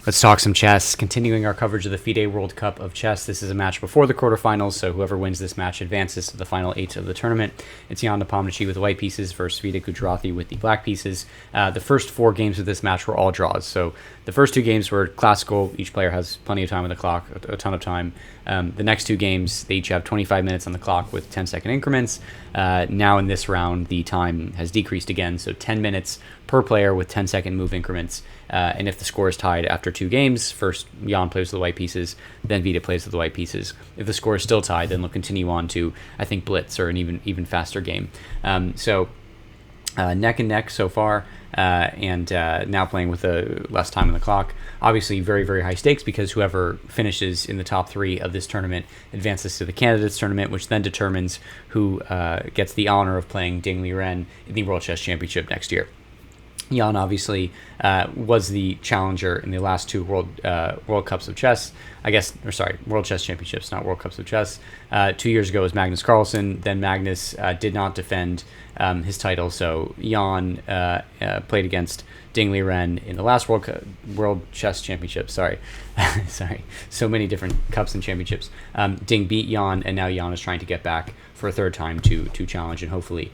Let's talk some chess. Continuing our coverage of the FIDE World Cup of Chess. This is a match before the quarterfinals, so whoever wins this match advances to the final 8 of the tournament. It's Jan Nepomniachtchi with the white pieces versus Vidit Gujrathi with the black pieces. The first 4 games of this match were all draws. So the first 2 games were classical. Each player has plenty of time on the clock, a ton of time. The next 2 games, they each have 25 minutes on the clock with 10-second increments. Now in this round, the time has decreased again, so 10 minutes per player with 10-second move increments. And if the score is tied after 2 games, first Jan plays with the white pieces, then Vidit plays with the white pieces. If the score is still tied, then they'll continue on to, I think, Blitz or an even faster game. So neck and neck so far, and now playing with less time on the clock. Obviously, very, very high stakes because whoever finishes in the top 3 of this tournament advances to the Candidates Tournament, which then determines who gets the honor of playing Nd3 Ren in the World Chess Championship next year. Jan obviously was the challenger in the last 2 World Cups of Chess. World Chess Championships, not World Cups of Chess. 2 years ago was Magnus Carlsen. Then Magnus did not defend his title, so Jan played against Nd3 Ren in the last World Chess Championships. Sorry, so many different cups and championships. Ding beat Jan, and now Jan is trying to get back for a 3rd time to challenge and hopefully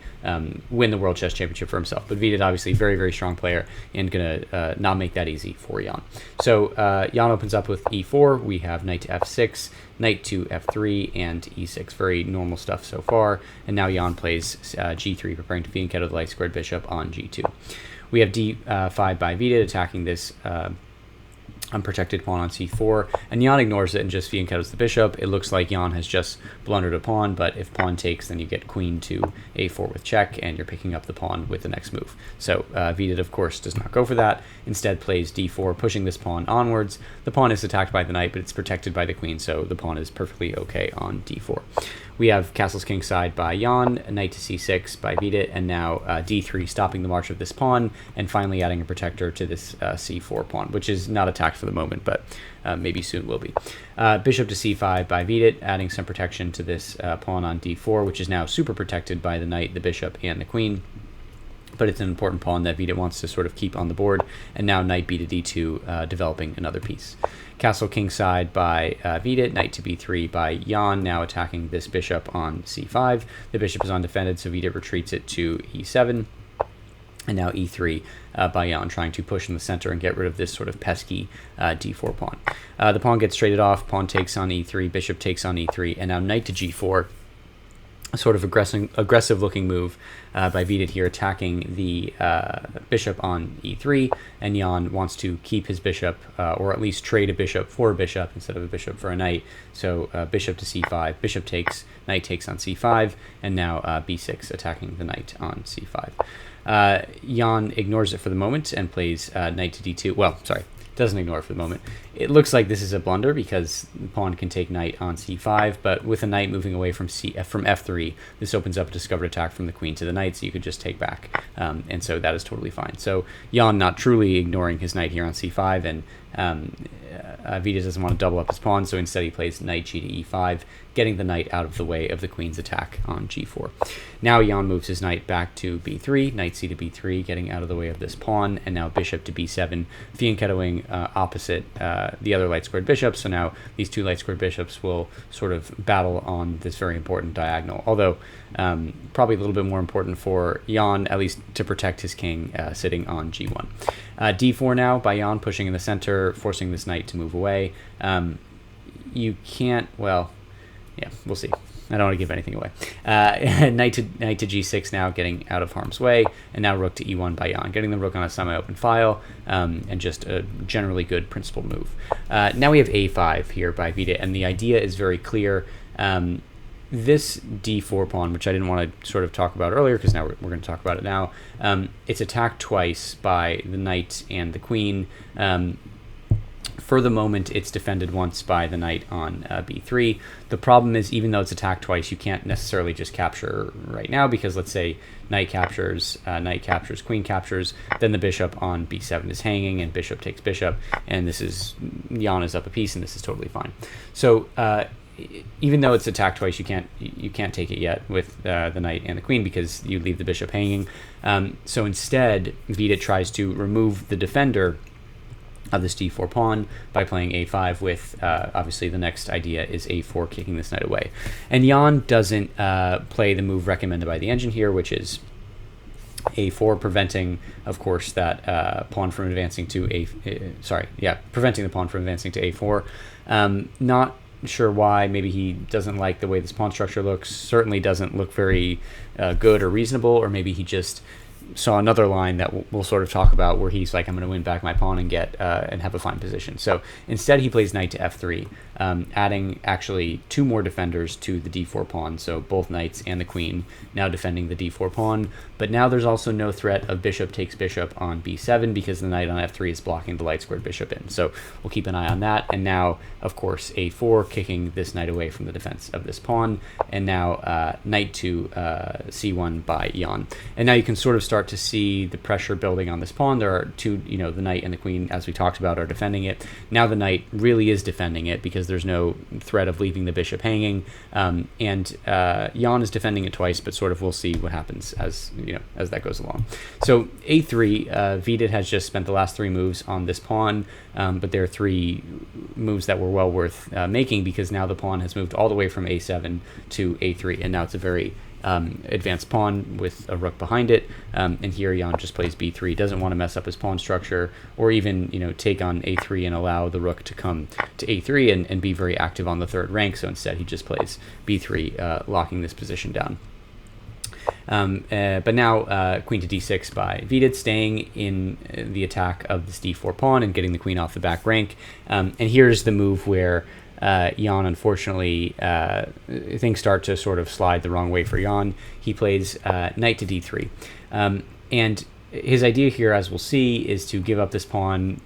win the World Chess Championship for himself. But Vidit, obviously, very, very strong player and going to not make that easy for Jan. So Jan opens up with e4. We have knight to f6, knight to f3, and e6. Very normal stuff so far. And now Jan plays g3, preparing to fianchetto the light squared bishop on g2. We have d5 by Vidit attacking this unprotected pawn on c4, and Jan ignores it and just fianchettos the bishop. It looks like Jan has just blundered a pawn, but if pawn takes, then you get queen to a4 with check, and you're picking up the pawn with the next move. So Vidit, of course, does not go for that. Instead plays d4, pushing this pawn onwards. The pawn is attacked by the knight, but it's protected by the queen, so the pawn is perfectly okay on d4. We have castles kingside by Jan, knight to c6 by Vidit, and now d3 stopping the march of this pawn, and finally adding a protector to this c4 pawn, which is not attacked for the moment, but maybe soon will be. Bishop to c5 by Vidit, adding some protection to this pawn on d4, which is now super protected by the knight, the bishop, and the queen. But it's an important pawn that Vidit wants to sort of keep on the board, and now knight b to d2, developing another piece. Castle kingside by Vidit, knight to b3 by Jan, now attacking this bishop on c5. The bishop is undefended, so Vidit retreats it to e7. And now e3 by Jan, trying to push in the center and get rid of this sort of pesky d4 pawn. The pawn gets traded off, pawn takes on e3, bishop takes on e3, and now knight to g4. A sort of aggressive-looking move by Vidit here, attacking the bishop on e3, and Jan wants to keep his bishop, or at least trade a bishop for a bishop instead of a bishop for a knight. So bishop to c5, bishop takes, knight takes on c5, and now b6, attacking the knight on c5. Jan ignores it for the moment and plays knight to d2. Well, sorry, doesn't ignore it for the moment. It looks like this is a blunder because the pawn can take knight on c5, but with a knight moving away from f3, this opens up a vidit attack from the queen to the knight, so you could just take back, and so that is totally fine. So Jan not truly ignoring his knight here on c5, and Vidit doesn't want to double up his pawn, so instead he plays knight g to e5, getting the knight out of the way of the queen's attack on g4. Now Jan moves his knight back to b3, knight c to b3, getting out of the way of this pawn, and now bishop to b7, fianchettoing opposite the other light squared bishops. So now these 2 light squared bishops will sort of battle on this very important diagonal, although probably a little bit more important for Jan, at least to protect his king sitting on g1. d4 now by Jan, pushing in the center, forcing this knight to move away. You can't, well, yeah, we'll see. I don't want to give anything away. Knight to g6 now, getting out of harm's way, and now rook to e1 by Jan, getting the rook on a semi-open file, and just a generally good principled move. Now we have a5 here by Vidit, and the idea is very clear. This d4 pawn, which I didn't want to sort of talk about earlier, because now we're going to talk about it now, it's attacked twice by the knight and the queen. For the moment, it's defended once by the knight on b3. The problem is, even though it's attacked twice, you can't necessarily just capture right now, because let's say knight captures, queen captures, then the bishop on b7 is hanging, and bishop takes bishop, and this is, Jan is up a piece, and this is totally fine. So even though it's attacked twice, you can't take it yet with the knight and the queen, because you leave the bishop hanging. So instead, Vidit tries to remove the defender of this d4 pawn by playing a5 with, obviously the next idea is a4, kicking this knight away. And Jan doesn't play the move recommended by the engine here, which is a4, preventing, of course, that pawn from advancing to preventing the pawn from advancing to a4. Not sure why. Maybe he doesn't like the way this pawn structure looks. Certainly doesn't look very good or reasonable, or maybe he just saw another line that we'll sort of talk about where he's like, I'm going to win back my pawn and get and have a fine position. So instead he plays knight to f3, adding actually 2 more defenders to the d4 pawn, so both knights and the queen now defending the d4 pawn. But now there's also no threat of bishop takes bishop on b7 because the knight on f3 is blocking the light squared bishop in. So we'll keep an eye on that. And now, of course, a4, kicking this knight away from the defense of this pawn. And now knight to c1 by Jan. And now you can sort of start to see the pressure building on this pawn. There are 2, the knight and the queen, as we talked about, are defending it. Now the knight really is defending it because there's no threat of leaving the bishop hanging. And Jan is defending it twice, but sort of we'll see what happens as that goes along. So a3, Vidit has just spent the last 3 moves on this pawn, but there are 3 moves that were well worth making because now the pawn has moved all the way from a7 to a3, and now it's a very advanced pawn with a rook behind it. And here Jan just plays b3, doesn't want to mess up his pawn structure or even take on a3 and allow the rook to come to a3 and be very active on the 3rd rank. So instead he just plays b3, locking this position down. But now queen to d6 by Vidit, staying in the attack of this d4 pawn and getting the queen off the back rank. And here's the move where Jan, unfortunately, things start to sort of slide the wrong way for Jan. He plays knight to d3. And his idea here, as we'll see, is to give up this pawn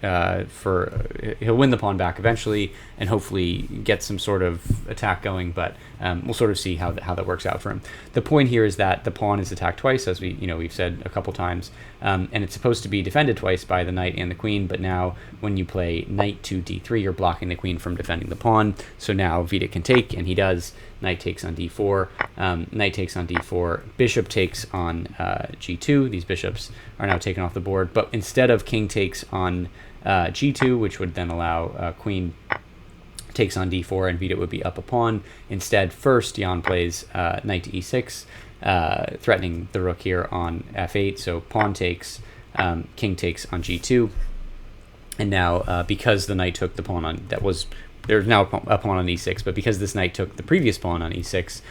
he'll win the pawn back eventually and hopefully get some sort of attack going, but we'll sort of see how that works out for him. The point here is that the pawn is attacked twice, as we've said a couple times, and it's supposed to be defended twice by the knight and the queen, but now when you play knight to d3, you're blocking the queen from defending the pawn. So now Vidit can take, and he does. Knight takes on d4, knight takes on d4, bishop takes on g2. These bishops are now taken off the board, but instead of king takes on g2, which would then allow queen takes on d4 and Vidit would be up a pawn. Instead, first Jan plays knight to e6, threatening the rook here on f8. So pawn takes, king takes on g2, and now because the knight took the pawn on there's now a pawn on e6, but because this knight took the previous pawn on e6,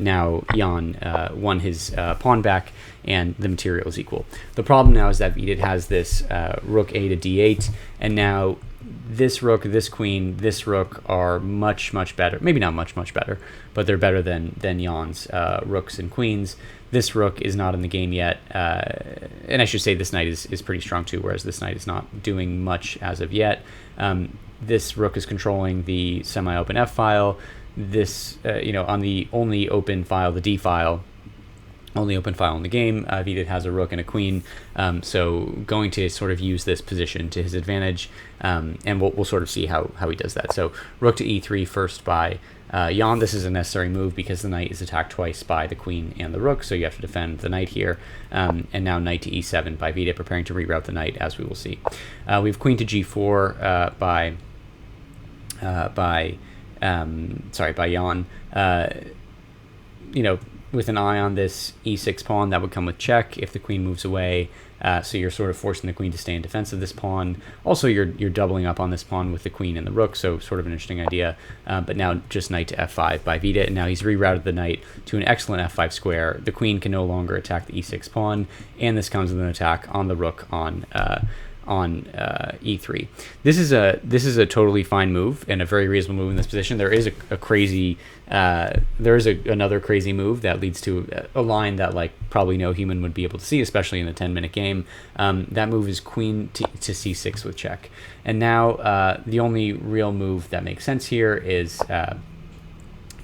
now Jan won his pawn back, and the material is equal. The problem now is that Vidit has this rook a to d8, and now this rook, this queen, this rook are much, much better. Maybe not much, much better, but they're better than Jan's rooks and queens. This rook is not in the game yet, and I should say this knight is pretty strong too, whereas this knight is not doing much as of yet. This rook is controlling the semi-open F file. This, on the only open file, the D file, only open file in the game, Vidit has a rook and a queen, so going to sort of use this position to his advantage, and we'll sort of see how he does that. So rook to e3 first by Jan. This is a necessary move because the knight is attacked twice by the queen and the rook, so you have to defend the knight here. And now knight to e7 by Vidit, preparing to reroute the knight, as we will see. We have queen to g4 by Jan. With an eye on this e6 pawn, that would come with check if the queen moves away. So you're sort of forcing the queen to stay in defense of this pawn. Also, you're doubling up on this pawn with the queen and the rook, so sort of an interesting idea. But now just knight to f5 by Vidit, and now he's rerouted the knight to an excellent f5 square. The queen can no longer attack the e6 pawn, and this comes with an attack on the rook on e3. This is a totally fine move and a very reasonable move in this position. There is another crazy move that leads to a line that probably no human would be able to see, especially in a 10-minute game. That move is queen to c6 with check. And now the only real move that makes sense here is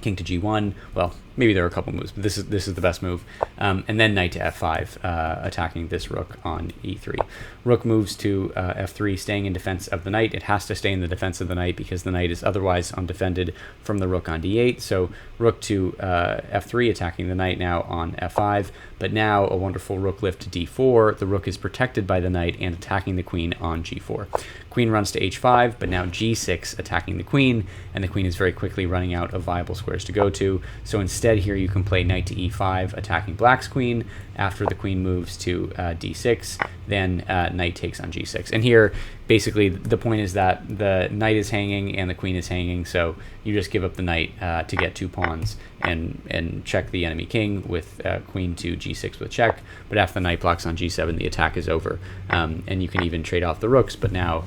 king to g1. Well, maybe there are a couple moves, but this is the best move. And then knight to f5, attacking this rook on e3. Rook moves to f3, staying in defense of the knight. It has to stay in the defense of the knight because the knight is otherwise undefended from the rook on d8. So rook to f3, attacking the knight now on f5. But now a wonderful rook lift to d4. The rook is protected by the knight and attacking the queen on g4. Queen runs to h5, but now g6, attacking the queen, and the queen is very quickly running out of viable squares to go to. So instead here you can play knight to e5, attacking black's queen. After the queen moves to d6, then knight takes on g6. And here, basically, the point is that the knight is hanging and the queen is hanging, so you just give up the knight to get 2 pawns and check the enemy king with queen to g6 with check. But after the knight blocks on g7, the attack is over. And you can even trade off the rooks, but now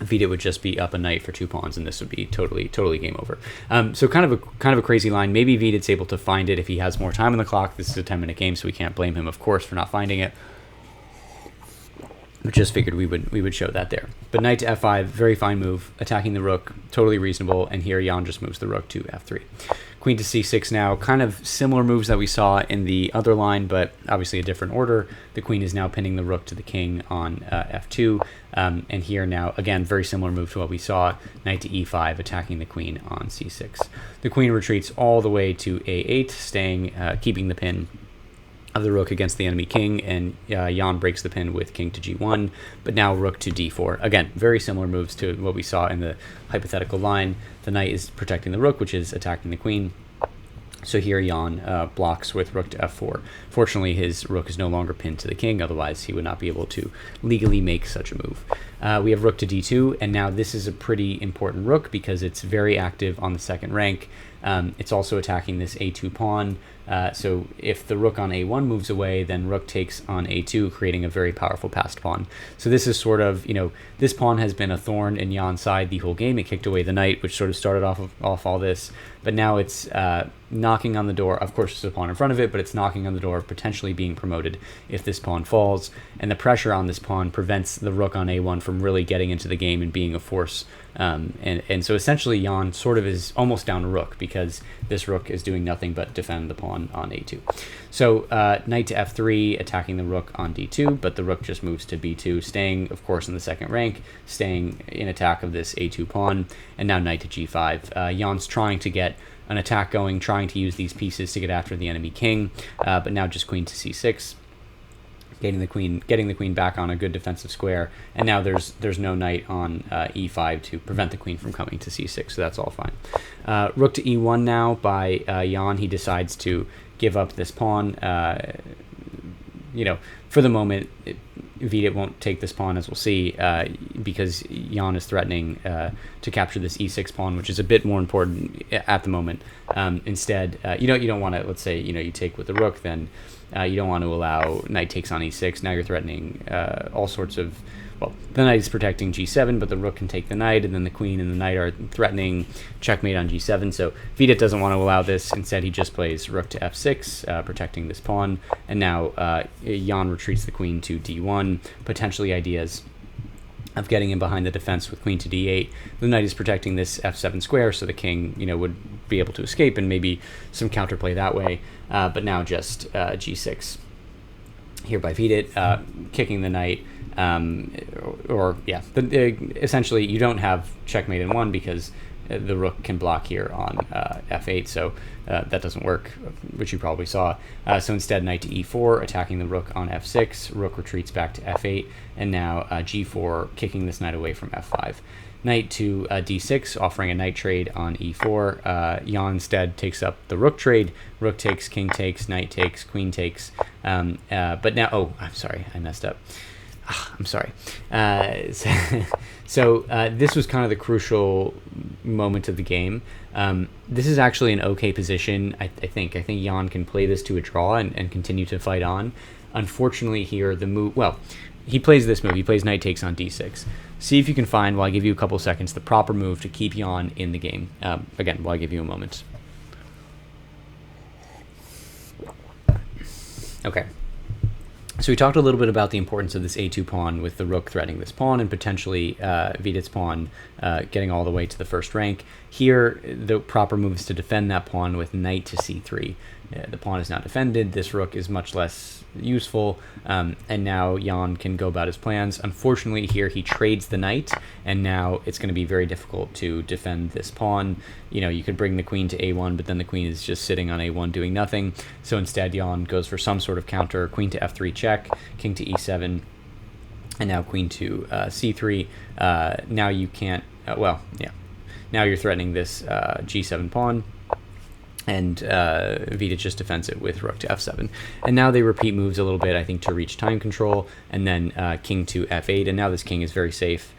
Vidit would just be up a knight for 2 pawns, and this would be totally game over. So kind of a crazy line. Maybe Vidit's able to find it if he has more time on the clock. This is a 10-minute game, so we can't blame him, of course, for not finding it. We just figured we would show that there. But knight to f5, very fine move, attacking the rook, totally reasonable. And here Jan just moves the rook to f3. Queen to c6 now, kind of similar moves that we saw in the other line, but obviously a different order. The queen is now pinning the rook to the king on f2. And here now, again, very similar move to what we saw, knight to e5, attacking the queen on c6. The queen retreats all the way to a8, staying, keeping the pin of the rook against the enemy king, and Jan breaks the pin with king to g1, but now rook to d4. Again, very similar moves to what we saw in the hypothetical line. The knight is protecting the rook, which is attacking the queen. So here Jan blocks with rook to f4. Fortunately, his rook is no longer pinned to the king, otherwise he would not be able to legally make such a move. We have rook to d2, and now this is a pretty important rook because it's very active on the second rank. It's also attacking this a2 pawn. So if the rook on a1 moves away, then rook takes on a2, creating a very powerful passed pawn. So this is sort of, this pawn has been a thorn in Jan's side the whole game. It kicked away the knight, which sort of started off all this. But now it's knocking on the door. Of course, there's a pawn in front of it, but it's knocking on the door of potentially being promoted if this pawn falls. And the pressure on this pawn prevents the rook on a1 from really getting into the game and being a force. And so essentially Jan sort of is almost down a rook because this rook is doing nothing but defend the pawn on a2. So knight to f3, attacking the rook on d2, but the rook just moves to b2, staying, of course, in the second rank, staying in attack of this a2 pawn, and now knight to g5. Jan's trying to get an attack going, trying to use these pieces to get after the enemy king, but now just queen to c6. Getting the queen back on a good defensive square, and now there's no knight on e5 to prevent the queen from coming to c6, so that's all fine. Rook to e1 now by Jan. He decides to give up this pawn. For the moment, Vidit won't take this pawn, as we'll see, because Jan is threatening to capture this e6 pawn, which is a bit more important at the moment. Instead, you don't want to, let's say, you take with the rook, then you don't want to allow knight takes on e6. Now you're threatening all sorts of, well, the knight is protecting g7, but the rook can take the knight, and then the queen and the knight are threatening checkmate on g7. So Vidit doesn't want to allow this. Instead, he just plays rook to f6, protecting this pawn. And now Jan retreats the queen to d1, potentially ideas of getting in behind the defense with queen to d8. The knight is protecting this f7 square, so the king, would be able to escape and maybe some counterplay that way. But now just g6 here by Vidit, kicking the knight. Essentially you don't have checkmate in one because the rook can block here on f8, so that doesn't work, which you probably saw. So instead, knight to e4, attacking the rook on f6, rook retreats back to f8, and now g4, kicking this knight away from f5. Knight to d6, offering a knight trade on e4. Jan instead takes up the rook trade. Rook takes, king takes, knight takes, queen takes. But now, I'm sorry, I messed up. I'm sorry. So this was kind of the crucial moment of the game. This is actually an okay position. I think Jan can play this to a draw and continue to fight on. Unfortunately here, the move, well, he plays this move. He plays knight takes on d6. See if you can find, while I give you a couple seconds, the proper move to keep Jan in the game. Again, while I give you a moment. Okay. So we talked a little bit about the importance of this a2 pawn with the rook threatening this pawn and potentially Vidit's pawn getting all the way to the first rank. Here, the proper move is to defend that pawn with knight to c3. The pawn is not defended. This rook is much less useful, and now Jan can go about his plans. Unfortunately, here he trades the knight, and now it's going to be very difficult to defend this pawn. You know, you could bring the queen to a1, but then the queen is just sitting on a1 doing nothing. So instead, Jan goes for some sort of counter. Queen to f3 check, king to e7, and now queen to c3. Now you can't, now you're threatening this g7 pawn. And Vidit just defends it with rook to f7. And now they repeat moves a little bit, I think, to reach time control, and then king to f8, and now this king is very safe.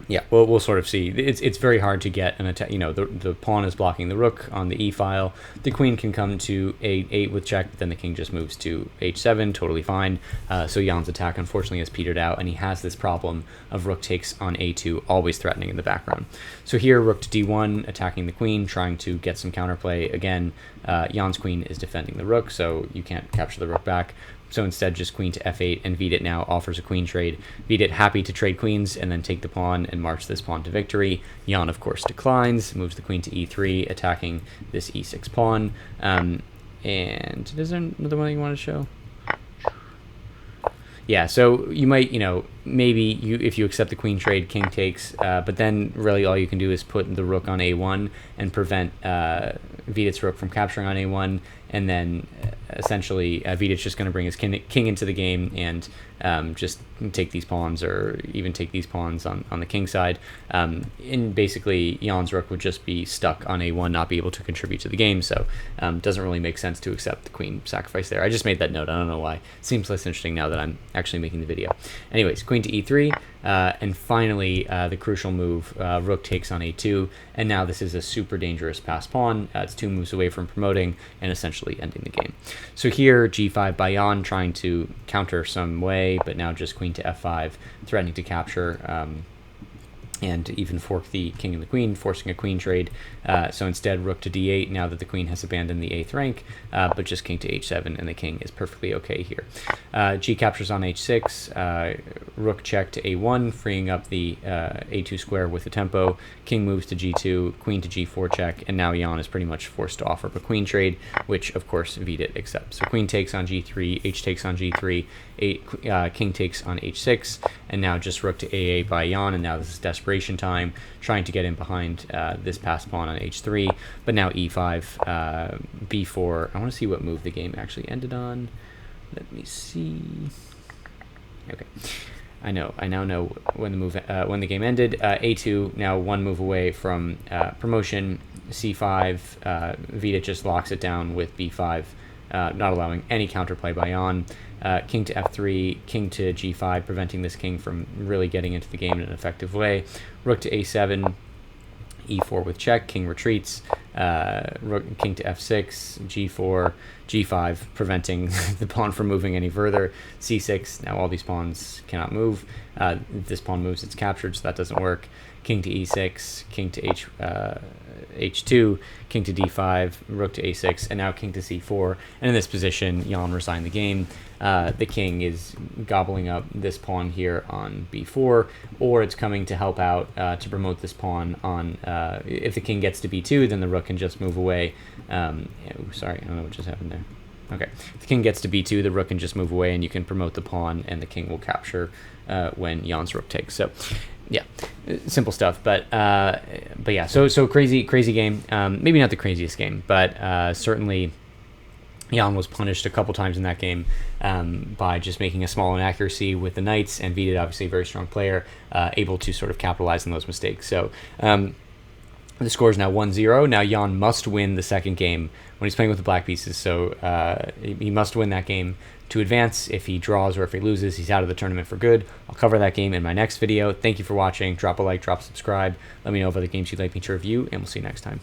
Yeah, we'll sort of see. It's very hard to get an attack. You know, the pawn is blocking the rook on the e file. The queen can come to a8 with check, but then the king just moves to h7, totally fine. So Jan's attack, unfortunately, has petered out, and he has this problem of rook takes on a2, always threatening in the background. So here, rook to d1, attacking the queen, trying to get some counterplay. Again, Jan's queen is defending the rook, so you can't capture the rook back. So instead, just queen to f8, and Vidit now offers a queen trade. Vidit happy to trade queens and then take the pawn and march this pawn to victory. Jan, of course, declines, moves the queen to e3, attacking this e6 pawn. And is there another one you want to show? Yeah, so you might, maybe if you accept the queen trade, king takes, but then really all you can do is put the rook on a1 and prevent Vidit's rook from capturing on a1, and then essentially Vidit's just going to bring his king into the game and just take these pawns, or even take these pawns on the king side. And basically, Jan's rook would just be stuck on a1, not be able to contribute to the game, so doesn't really make sense to accept the queen sacrifice there. I just made that note. I don't know why. Seems less interesting now that I'm actually making the video. Anyways, queen to e3, and finally the crucial move, rook takes on a2, and now this is a super dangerous passed pawn. It's 2 moves away from promoting and essentially ending the game. So here, g5 by Jan, trying to counter some way, but now just queen to f5, threatening to capture, and even fork the king and the queen, forcing a queen trade. So instead, rook to d8, now that the queen has abandoned the 8th rank, but just king to h7, and the king is perfectly okay here. G captures on h6, rook check to a1, freeing up the a2 square with the tempo. King moves to g2, queen to g4 check, and now Jan is pretty much forced to offer up a queen trade, which, of course, Vidit accepts. So queen takes on g3, h takes on g3, king takes on h6, and now just rook to a8 by Jan, and now this is desperation time, trying to get in behind this passed pawn on h3, but now e5, b4. I want to see what move the game actually ended on. Let me see. Okay, I now know when the game ended. A2, now 1 move away from promotion. C5, Vidit just locks it down with b5, not allowing any counterplay by Jan. King to f3, king to g5, preventing this king from really getting into the game in an effective way. Rook to a7, e4 with check, king retreats, king to f6, g4, g5, preventing the pawn from moving any further. c6, now all these pawns cannot move. If this pawn moves, it's captured, so that doesn't work. King to e6, king to h2, king to d5, rook to a6, and now king to c4. And in this position, Jan resigned the game. The king is gobbling up this pawn here on b4, or it's coming to help out to promote this pawn on, if the king gets to b2, then the rook can just move away. Sorry, I don't know what just happened there. Okay, if the king gets to b2, the rook can just move away, and you can promote the pawn, and the king will capture when Jan's rook takes. So, yeah, simple stuff, but yeah, so crazy game. Maybe not the craziest game, but certainly Jan was punished a couple times in that game by just making a small inaccuracy with the knights, and Vidit, obviously a very strong player, able to sort of capitalize on those mistakes. So the score is now 1-0. Now Jan must win the second game when he's playing with the black pieces, so he must win that game to advance. If he draws or if he loses, he's out of the tournament for good. I'll cover that game in my next video. Thank you for watching. Drop a like, drop a subscribe. Let me know of other games you'd like me to review, and we'll see you next time.